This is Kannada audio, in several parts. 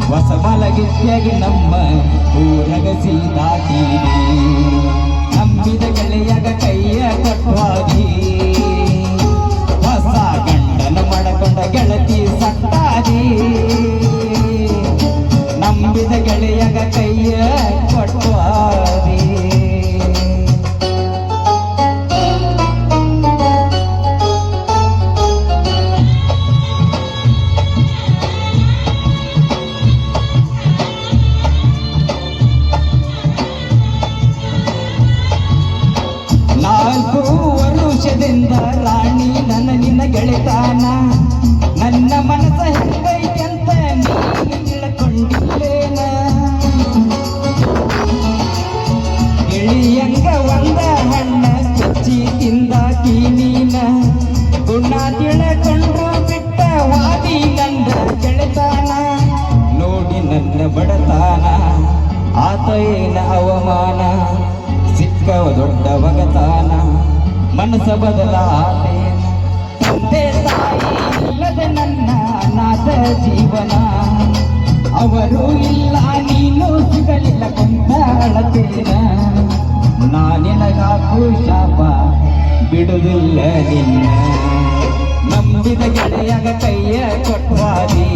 ಹೊಸಮಲಗಿತ್ಯಾಗಿ ನಮ್ಮ ಊರಗಸಿ ದಾಟೀನಿ ನಂಬಿದ ಗೆಳೆಯಗ ಕೈಯ ಕೊಟ್ವಾಗಿ ಹೊಸ ಗಂಡನ ಮಾಡಕೊಂಡ ಗೆಳತಿ ಸಟ್ಟಾಗಿ ನಂಬಿದ ಗೆಳೆಯಗ ಕೈಯ ಕೊಟ್ವಾಗಿ ರಾಣಿ ನನ್ನ ನಿನ್ನ ಗೆಳೆತಾನ ನನ್ನ ಮನಸ್ಸ ಹೆಂಗೈತೆಂತ ನೀನು ತಿಳ್ಕೊಂಡಿಲ್ಲೇನ ಗಿಳಿಯಂಗ ಒಂದ ಹಣ್ಣ ಕಚ್ಚಿ ತಿಂದಾಕಿ ನೀನ ಗುಣ ತಿಳ್ಕೊಂಡ್ರು ಬಿಟ್ಟ ವಾದಿ ನನ್ನ ಗೆಳೆತಾನ ನೋಡಿ ನನ್ನ ಬಡತಾನ ಆತ ಏನ ಅವಮಾನ ಸಿಕ್ಕವ ದೊಡ್ಡ ಒಗತಾನ ಮನಸ್ಸ ಬದಲಾದೇನ ತಂದೆ ತಾಯಿ ಇಲ್ಲದ ನನ್ನ ಅನಾಥ ಜೀವನ ಅವರು ಇಲ್ಲ ನೀನು ಸಿಗಲಿಲ್ಲ ಕೊಂಡಾಳತೇನ ನಾನಿನಗಾಕು ಶಾಪ ಬಿಡುವುದಿಲ್ಲ ನಿನ್ನ ನಂಬಿದ ಗೆಳೆಯಗ ಕೈಯ ಕೊಟ್ವಾದಿ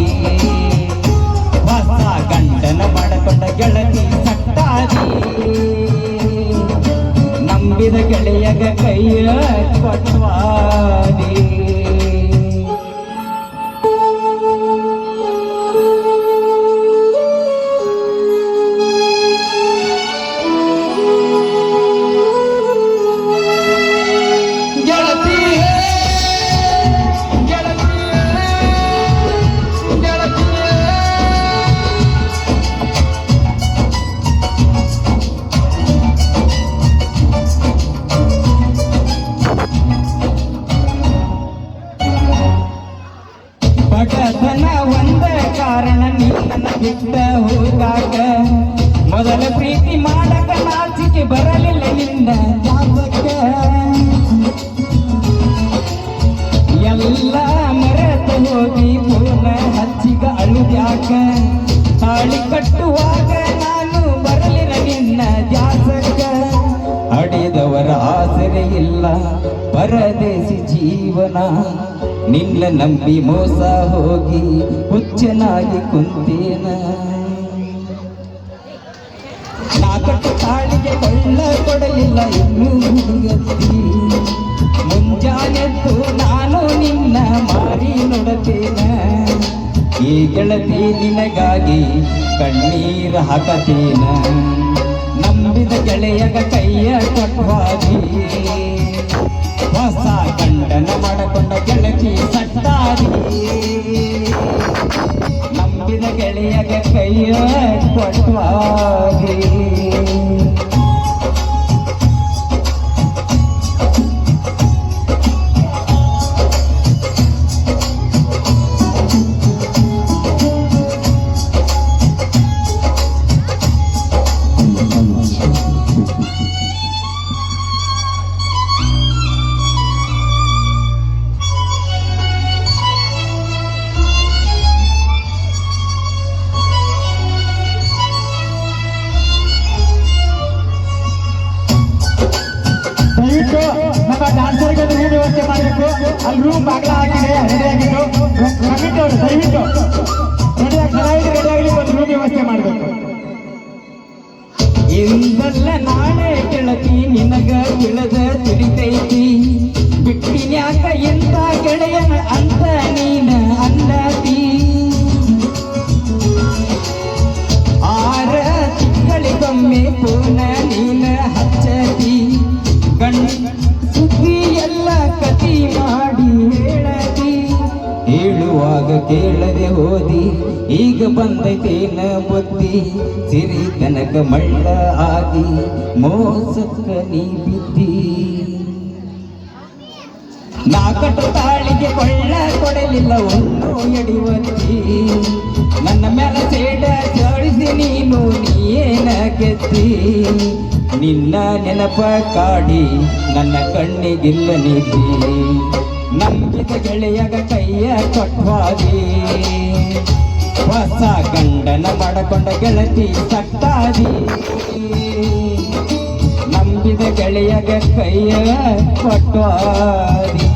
ಹೊಸ ಗಂಡನ ಮಾಡಿಕೊಂಡ ಗೆಳತಿ ಸಟ್ಟಾದಿ ನಂಬಿದ ಗೆಳೆಯಗ ಕೈಯ ಕೊಟ್ವಾದಿ ಬಡತನ ಒಂದ ಕಾರಣ ನಿನ್ನ ಬಿಟ್ಟ ಹೋಗಾಕ ಮೊದಲ ಪ್ರೀತಿ ಮಾಡಕ ನಾಚಿಕೆ ಬರಲಿಲ್ಲ ನಿನ್ನ ಜಾತಕ ಎಲ್ಲ ಮರೆತ ಹೋಗಿ ಪೂರ್ಣ ಹಚ್ಚಿಗ ಅಳುದ್ಯಾಕ ತಾಳಿ ಕಟ್ಟುವಾಗ ನಾನು ಬರಲಿಲ್ಲ ನಿನ್ನ ಜಾತಕ ಅಡಿದವರ ಆಸರೆ ಇಲ್ಲ ಪರದೇಸಿ ಜೀವನ ನಿನ್ನ ನಂಬಿ ಮೋಸ ಹೋಗಿ ಹುಚ್ಚನಾಗಿ ಕುಂತೇನ ನಾ ಕಟ್ಟ ತಾಳಿಗೆ ಕೊಳ್ಳ ಕೊಡಲಿಲ್ಲ ಇನ್ನೂ ಹುಡುಗತ್ತಿ ಮುಂಜಾನೆದ್ದು ನಾನು ನಿನ್ನ ಮಾರಿ ನೋಡತೇನ ಈ ಗೆಳತಿ ನಿನಗಾಗಿ ಕಣ್ಣೀರ ಹಾಕತೇನ ನಂಬಿದ ಗೆಳೆಯಗ ಕೈಯ ಕೊಟ್ವಾಗಿ ಹೊಸ ಗಂಡನ ಮಾಡಿಕೊಂಡ ಗೆಳತಿ ಸಟ್ಟಾದಿ ನಂಬಿದ ಗೆಳೆಯಗ ಕೈಯ ಕೊಟ್ವಾಗಿ ನಮ್ಮ ಡಾನ್ಸರ್ಗೆ ರೂಮ್ ವ್ಯವಸ್ಥೆ ಮಾಡಬೇಕು ಅಲ್ಲಿ ರೂಮ್ ಬಾಗಿಲ ಹಾಕಿದೆ ರೆಡಿ ಆಗಿದ್ದು ಕಮಿಟಿ ಅವರು ದಯವಿಟ್ಟು ರೆಡಿ ಆಗಲಿ ಒಂದು ರೂಮ್ ವ್ಯವಸ್ಥೆ ಮಾಡಬೇಕು ಇಂದಲ್ಲ ನಾಳೆ ಗೆಳತಿ ನಿನಗ ತಿಳಿದ ತಿಳಿತೈತಿ ಬಿಟ್ಟಿನ್ಯಾಕ ಎಂತ ಗೆಳೆಯನ ಅಂತ ನೀನ ಅಂದತಿ ಆರ ತಿಂಗಳಿಗೊಮ್ಮೆ ಪೂನ ನೀನ ಹಚ್ಚತಿ ಸುದ್ದಿ ಎಲ್ಲ ಕತಿ ಮಾಡಿ ಹೇಳತಿ ಹೇಳುವಾಗ ಕೇಳದೆ ಹೋದಿ ಈಗ ಬಂದೈತೇನ ಬುದ್ಧಿ ಸಿರಿ ತನಕ ಮಳ್ಳ ಆಗಿ ಮೋಸಕ್ಕ ನೀ ಬಿದ್ದಿ ನಾ ಕಟ್ಟು ತಾಳಿಗೆ ಕೊಳ್ಳ ಕೊಡಲಿಲ್ಲ ಒಂದು ಎಡಿವತ್ತಿ ನನ್ನ ಮೇಲೆ ಸೇಡ ಚಳಿಸಿ ನೀನು ನೀಯೇನ ಗೆದ್ದಿ ನಿನ್ನ ನೆನಪ ಕಾಡಿ ನನ್ನ ಕಣ್ಣಿಗಿಲ್ಲ ನೀತಿ ನಂಬಿದ ಗೆಳೆಯಗ ಕೈಯ ಕೊಟ್ವಾದಿ ಹೊಸ ಗಂಡನ ಮಾಡಕೊಂಡ ಗೆಳತಿ ಸಟ್ಟಾದಿ ನಂಬಿದ ಗೆಳೆಯಗ ಕೈಯ ಕೊಟ್ಟಾದಿ